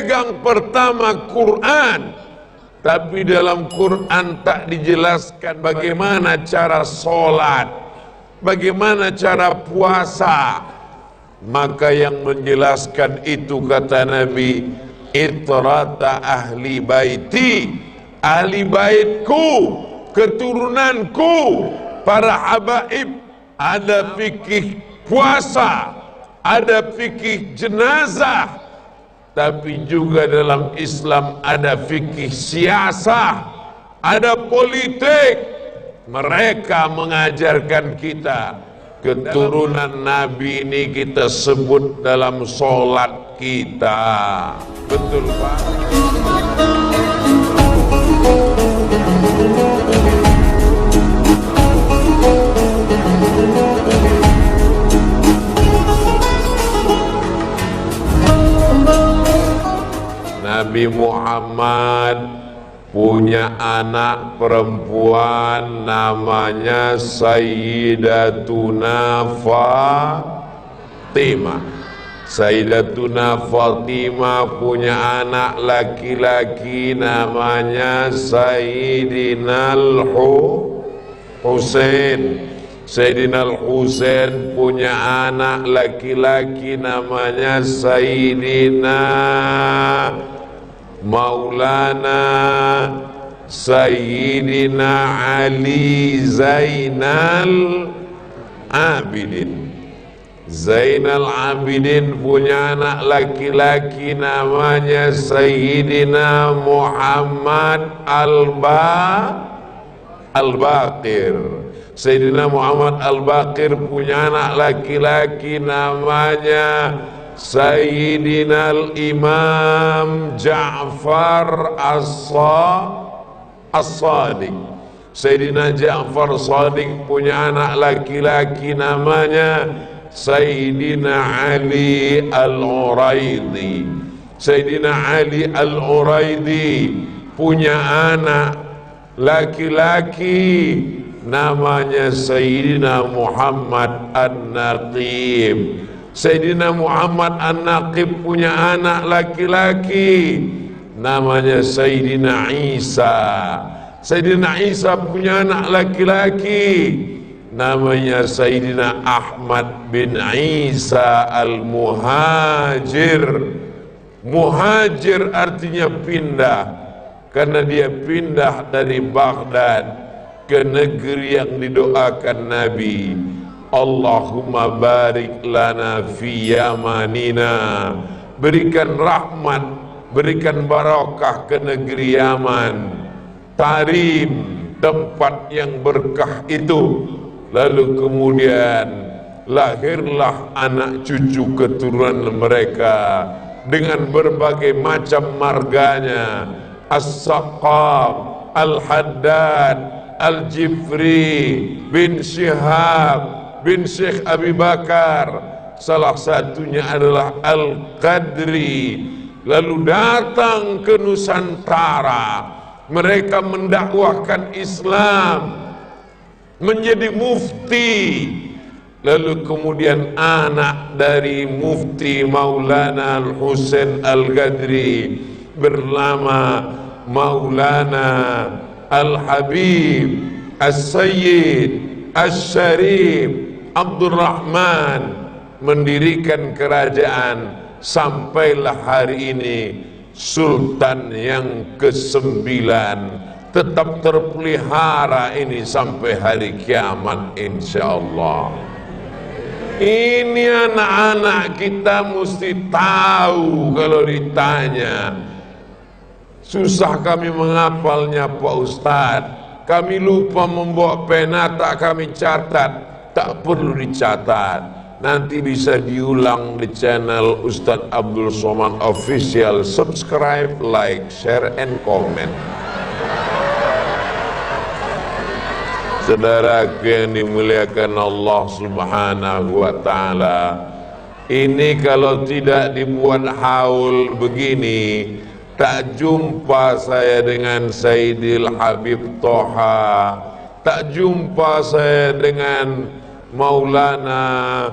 pegang pertama Quran, tapi dalam Quran tak dijelaskan bagaimana cara sholat, bagaimana cara puasa. Maka yang menjelaskan itu kata Nabi, itrata ahli baiti, ahli baitku, keturunanku, para habaib. Ada fikih puasa, ada fikih jenazah, tapi juga dalam Islam ada fikih siasah, ada politik. Mereka mengajarkan kita. Keturunan Nabi ini kita sebut dalam sholat kita. Betul Pak? Nabi Muhammad punya anak perempuan namanya Sayyidatuna Fatimah. Sayyidatuna Fatimah punya anak laki-laki namanya Sayyidina Al-Husain. Sayyidina Al-Husain punya anak laki-laki namanya Sayyidina Maulana Sayyidina Ali Zainal Abidin. Zainal Abidin punya anak laki-laki namanya Sayyidina Muhammad Al-Baqir. Sayyidina Muhammad Al-Baqir punya anak laki-laki namanya Sayyidina Al-Imam Ja'far As-Sadiq. Sayyidina Ja'far Sadiq punya anak laki-laki namanya Sayyidina Ali Al-Uraidi. Sayyidina Ali Al-Uraidi punya anak laki-laki namanya Sayyidina Muhammad An-Naqib. Sayyidina Muhammad An-Naqib punya anak laki-laki namanya Sayyidina Isa. Sayyidina Isa punya anak laki-laki namanya Sayyidina Ahmad bin Isa Al-Muhajir. Muhajir artinya pindah, karena dia pindah dari Baghdad ke negeri yang didoakan Nabi. Allahumma barik lana fi yamanina. Berikan rahmat, berikan barakah ke negeri Yaman. Tarim, tempat yang berkah itu. Lalu kemudian lahirlah anak cucu keturunan mereka dengan berbagai macam marganya. As-Saqaf, Al-Haddad, Al-Jifri, bin Syihab, bin Syekh Abi Bakar, salah satunya adalah Al-Qadri. Lalu datang ke Nusantara, mereka mendakwahkan Islam, menjadi mufti. Lalu kemudian anak dari Mufti Maulana Al-Husain Al-Qadri bernama Maulana Al-Habib As-Sayyid As-Syarif Abdul Rahman mendirikan kerajaan. Sampailah hari ini Sultan yang ke-9 tetap terpelihara ini sampai hari kiamat insyaallah. Ini anak-anak kita mesti tahu. Kalau ditanya, susah kami menghafalnya Pak Ustadz, kami lupa membawa pena, tak kami catat. Tak perlu dicatat, nanti bisa diulang di channel Ustadz Abdul Somad Official. Subscribe, like, share, and comment. Saudaraku yang dimuliakan Allah Subhanahu wa ta'ala, ini kalau tidak dibuat haul begini, tak jumpa saya dengan Sayyidil Habib Toha, tak jumpa saya dengan Maulana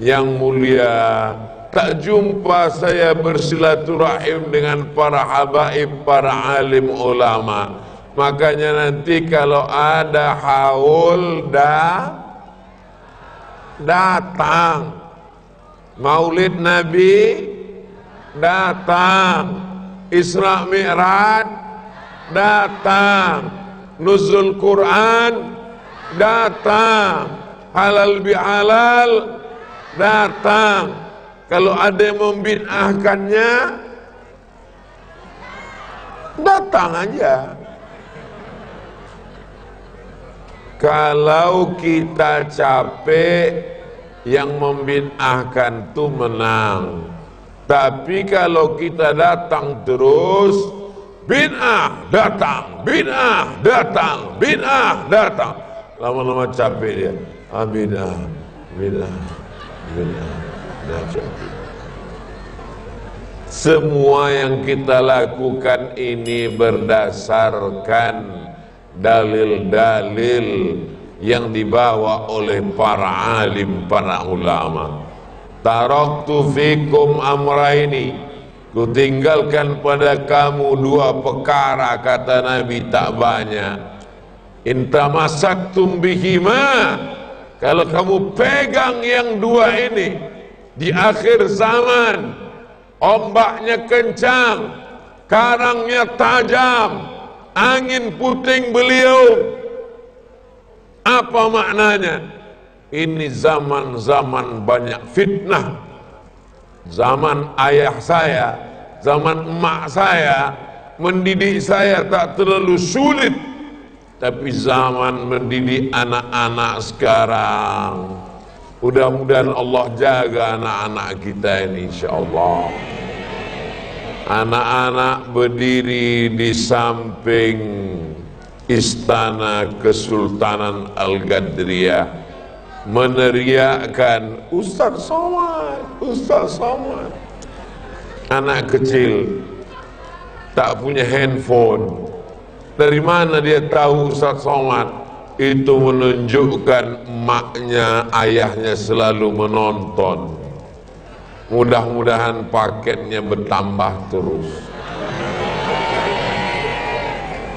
yang mulia tak jumpa saya bersilaturahim dengan para habaib, para alim ulama. Makanya nanti kalau ada haul datang, Maulid Nabi datang, Isra Mi'raj datang, Nuzul Quran datang, halal bihalal datang. Kalau ada yang membid'ahkannya, datang aja. Kalau kita capek, yang membid'ahkan itu menang. Tapi kalau kita datang terus, bid'ah datang, bid'ah datang, bid'ah datang, lama-lama capek dia. Bid'ah, bid'ah, bid'ah. Semua yang kita lakukan ini berdasarkan dalil-dalil yang dibawa oleh para alim, para ulama. Taraktu fikum amraini, kutinggalkan pada kamu dua perkara, kata Nabi, tak banyak. Intamasaktum bihima, kalau kamu pegang yang dua ini, di akhir zaman, ombaknya kencang, karangnya tajam, angin puting beliung. Apa maknanya? Ini zaman-zaman banyak fitnah. Zaman ayah saya, zaman emak saya, mendidik saya tak terlalu sulit. Tapi zaman mendidik anak-anak sekarang, mudah-mudahan Allah jaga anak-anak kita ini, insyaallah. Anak-anak berdiri di samping Istana Kesultanan Al-Gadriyah, meneriakkan Ustaz Somad, Ustaz Somad. Anak kecil tak punya handphone, dari mana dia tahu Ustaz Somad? Itu menunjukkan emaknya, ayahnya selalu menonton. Mudah-mudahan paketnya bertambah terus.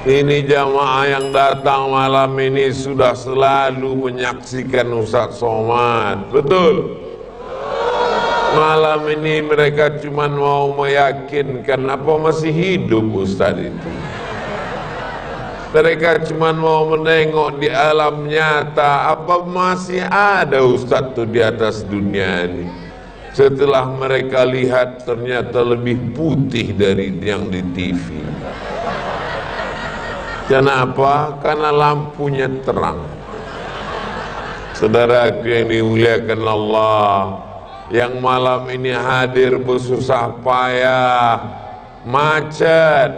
Ini jamaah yang datang malam ini sudah selalu menyaksikan Ustaz Somad. Betul? Malam ini mereka cuma mau meyakinkan apa masih hidup Ustaz itu. Mereka cuma mau menengok di alam nyata, apa masih ada Ustaz itu di atas dunia ini. Setelah mereka lihat ternyata lebih putih dari yang di TV. Kenapa? Karena lampunya terang. Saudaraku yang dimuliakan Allah, yang malam ini hadir bersusah payah, macet,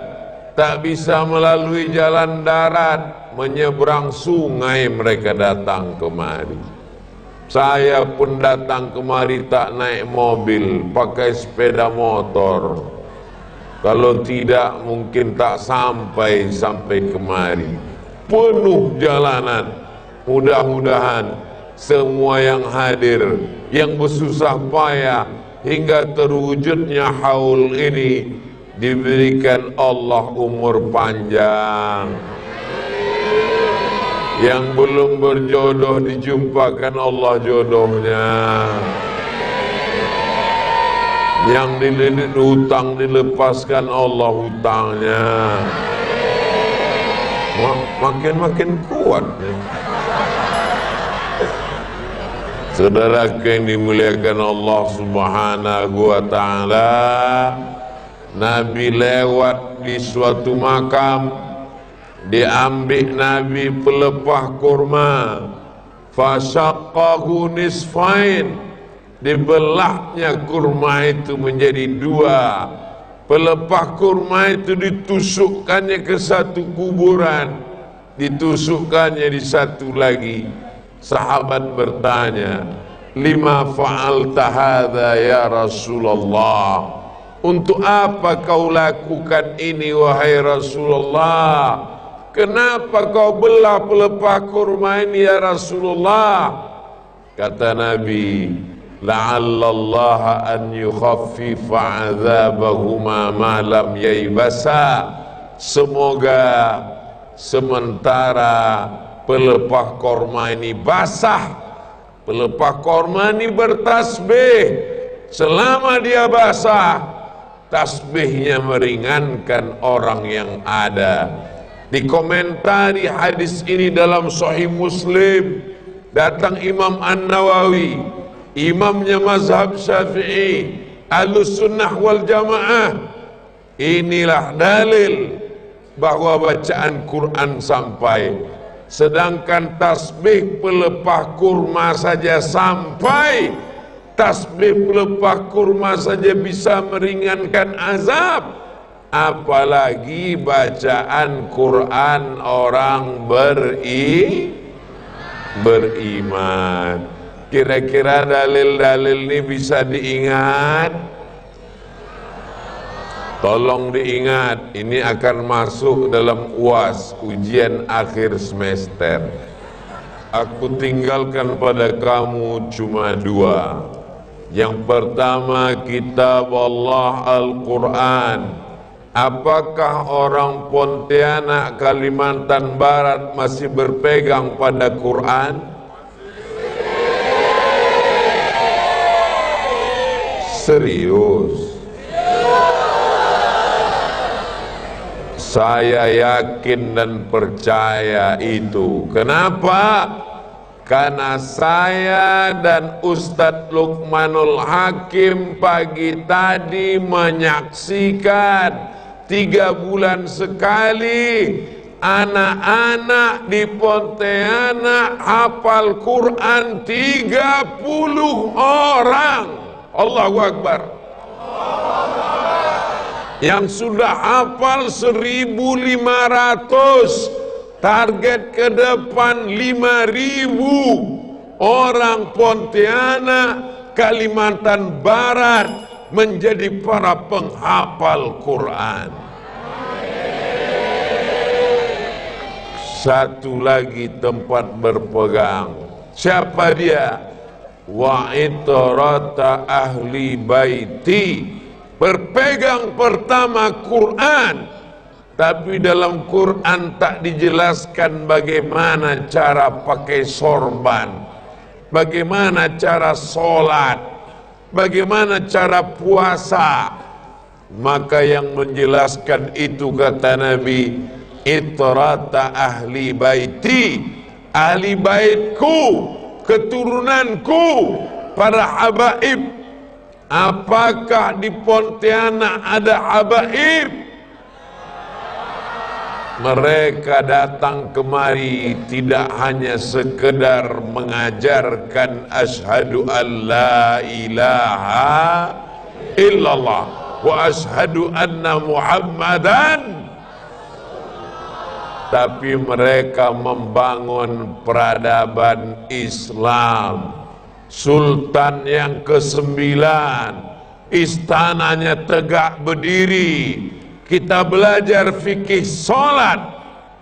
tak bisa melalui jalan darat, menyeberang sungai mereka datang kemari. Saya pun datang kemari tak naik mobil, pakai sepeda motor. Kalau tidak mungkin tak sampai kemari. Penuh jalanan. Mudah-mudahan semua yang hadir, yang bersusah payah hingga terwujudnya haul ini, diberikan Allah umur panjang. Yang belum berjodoh dijumpakan Allah jodohnya. Yang dililit hutang dilepaskan Allah hutangnya. Makin kuat. Saudara yang dimuliakan Allah Subhanahu wa ta'ala, Nabi lewat di suatu makam, diambil Nabi pelepah kurma, fasyaqqahu nisfain, dibelahnya kurma itu menjadi dua. Pelepah kurma itu ditusukkannya ke satu kuburan, ditusukkannya di satu lagi. Sahabat bertanya, lima fa'alta hadza ya Rasulullah, untuk apa kau lakukan ini wahai Rasulullah? Kenapa kau belah pelepah kurma ini ya Rasulullah? Kata Nabi, la'allallaha an yukhaffifa 'adzabahuma ma lam yaibasa. Semoga sementara pelepah korma ini basah, pelepah korma ini bertasbih, selama dia basah, tasbihnya meringankan orang yang ada. Dikomentari hadis ini dalam Sahih Muslim, datang Imam An-Nawawi, imamnya mazhab Syafi'i, Ahlus Sunnah wal Jamaah. Inilah dalil bahwa bacaan Quran sampai, sedangkan tasbih pelepah kurma saja sampai, tasbih pelepah kurma saja bisa meringankan azab, apalagi bacaan Quran orang beriman. Kira-kira dalil-dalil ini bisa diingat? Tolong diingat, ini akan masuk dalam UAS, ujian akhir semester. Aku tinggalkan pada kamu cuma dua. Yang pertama, kitab Allah Al-Quran. Apakah orang Pontianak, Kalimantan Barat masih berpegang pada Quran? Serius? Saya yakin dan percaya itu. Kenapa? Karena saya dan Ustadz Luqmanul Hakim pagi tadi menyaksikan 3 bulan sekali anak-anak di Pontianak hafal Quran 30 orang. Allahu Akbar. Yang sudah hafal 1.500, target ke depan 5.000 orang Pontianak, Kalimantan Barat menjadi para penghafal Quran. Satu lagi tempat berpegang, siapa dia? Wa itrata ahli baiti, berpegang pertama Quran, tapi dalam Quran tak dijelaskan bagaimana cara pakai sorban, bagaimana cara sholat, bagaimana cara puasa. Maka yang menjelaskan itu kata Nabi, itrata ahli baiti, ahli baitku, keturunanku, para habaib. Apakah di Pontianak ada habaib? Mereka datang kemari tidak hanya sekedar mengajarkan asyhadu an la ilaha illallah wa asyhadu anna Muhammadan, tapi mereka membangun peradaban Islam. Sultan yang ke-9, istananya tegak berdiri. Kita belajar fikih sholat,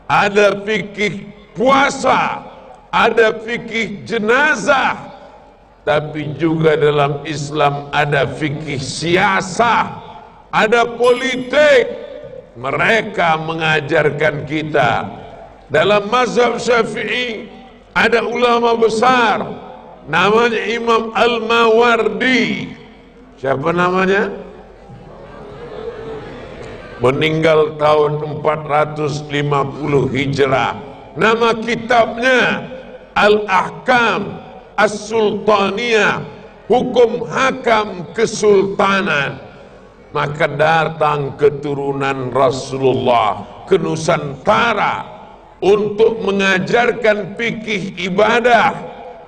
ada fikih puasa, ada fikih jenazah, tapi juga dalam Islam ada fikih siasah, ada politik. Mereka mengajarkan kita. Dalam mazhab Syafi'i ada ulama besar, namanya Imam Al-Mawardi. Siapa namanya? Meninggal tahun 450 Hijrah. Nama kitabnya Al-Ahkam As-Sultaniyah, hukum hakam kesultanan. Maka datang keturunan Rasulullah ke Nusantara untuk mengajarkan fikih ibadah,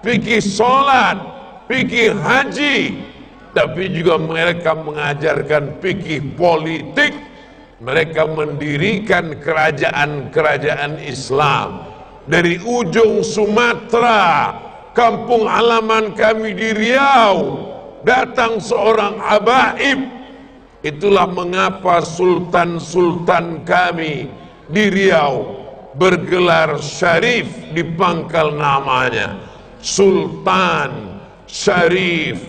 fikih sholat, fikih haji, tapi juga mereka mengajarkan fikih politik. Mereka mendirikan kerajaan-kerajaan Islam. Dari ujung Sumatera, kampung halaman kami di Riau, datang seorang habaib. Itulah mengapa sultan-sultan kami di Riau bergelar syarif di pangkal namanya. Sultan Syarif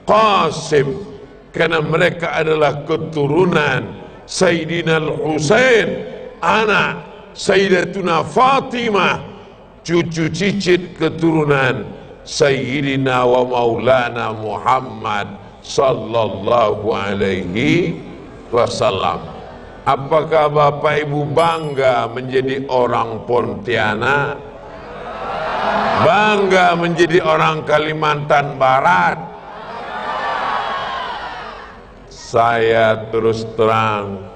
Qasim, karena mereka adalah keturunan Sayyidina Al-Husain, anak Sayyidatuna Fatimah, cucu cicit keturunan Sayyidina wa Maulana Muhammad sallallahu alaihi wasallam. Apakah Bapak Ibu bangga menjadi orang Pontianak? Bangga menjadi orang Kalimantan Barat? Saya terus terang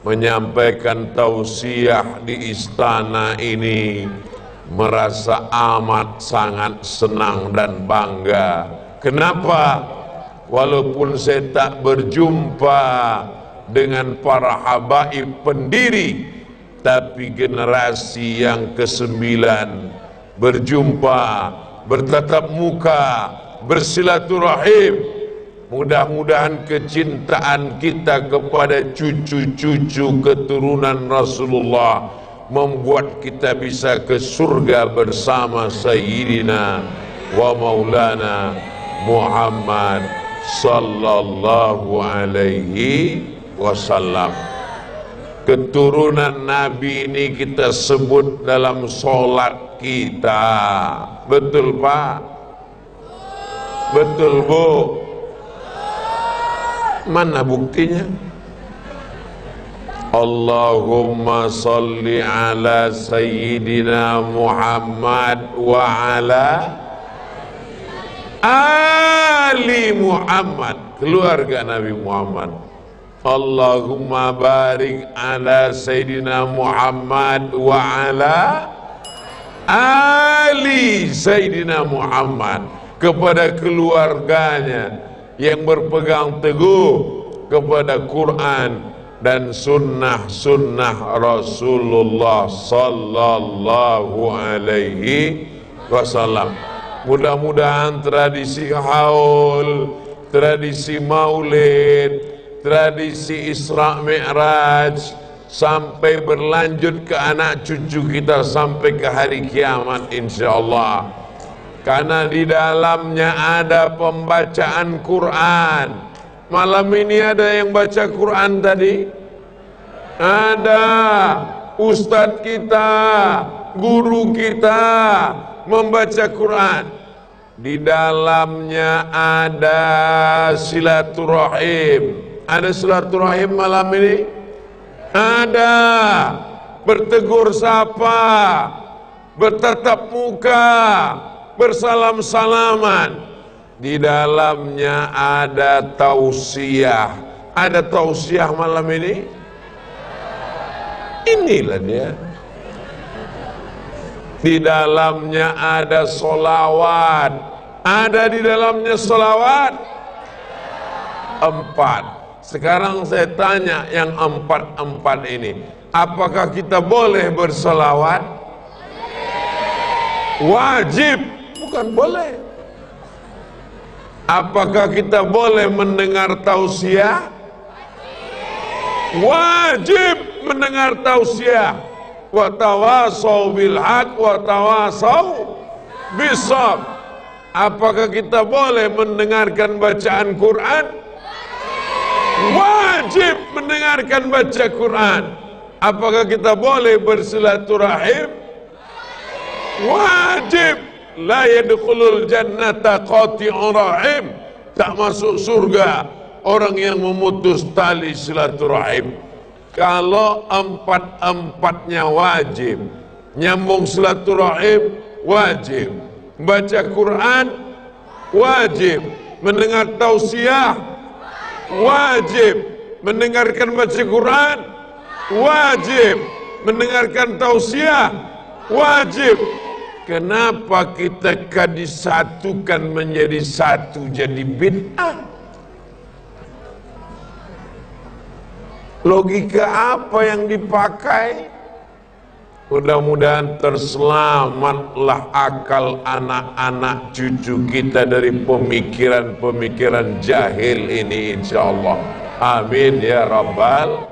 menyampaikan tausiah di istana ini, merasa amat sangat senang dan bangga. Kenapa? Walaupun saya tak berjumpa dengan para habaib pendiri, tapi generasi yang ke-9 berjumpa, bertatap muka, bersilaturahim. Mudah-mudahan kecintaan kita kepada cucu-cucu keturunan Rasulullah membuat kita bisa ke surga bersama Sayyidina wa Maulana Muhammad sallallahu alaihi wasallam. Keturunan Nabi ini kita sebut dalam sholat kita. Betul Pak? Betul Bu? Mana buktinya? Allahumma salli ala Sayyidina Muhammad wa ala ali Muhammad, keluarga Nabi Muhammad. Allahumma barik ala Sayyidina Muhammad wa ala ali Sayyidina Muhammad, kepada keluarganya yang berpegang teguh kepada Quran dan sunnah-sunnah Rasulullah sallallahu alaihi wasallam. Mudah-mudahan tradisi haul, tradisi maulid, tradisi Isra Mi'raj sampai berlanjut ke anak cucu kita sampai ke hari kiamat insyaallah. Karena di dalamnya ada pembacaan Quran. Malam ini ada yang baca Quran tadi? Ada. Ustadz kita, guru kita membaca Quran. Di dalamnya ada silaturahim. Ada silaturahim malam ini? Ada. Bertegur sapa, bertatap muka, bersalam-salaman. Di dalamnya ada tausiah. Ada tausiah malam ini? Inilah dia. Di dalamnya ada solawat. Ada di dalamnya solawat 4. Sekarang saya tanya yang 4 ini, apakah kita boleh bersolawat? Wajib, bukan boleh. Apakah kita boleh mendengar tausiah? Wajib mendengar tausiah. Wa tawasau bil haq wa tawasau bis sabr. Apakah kita boleh mendengarkan bacaan Quran? Wajib mendengarkan baca Quran. Apakah kita boleh bersilaturahim? Wajib. La yadkhulul jannata qati'ur rahim. Tak masuk surga orang yang memutus tali silaturahim. Kalau 4-4-nya wajib, nyambung silaturahim wajib, baca Quran wajib, mendengar tausiah wajib, mendengarkan baca Quran wajib, mendengarkan tausiah wajib. Kenapa kita disatukan menjadi satu jadi bid'ah? Logika apa yang dipakai? Mudah-mudahan terselamatlah akal anak-anak cucu kita dari pemikiran-pemikiran jahil ini insyaallah. Amin ya rabbal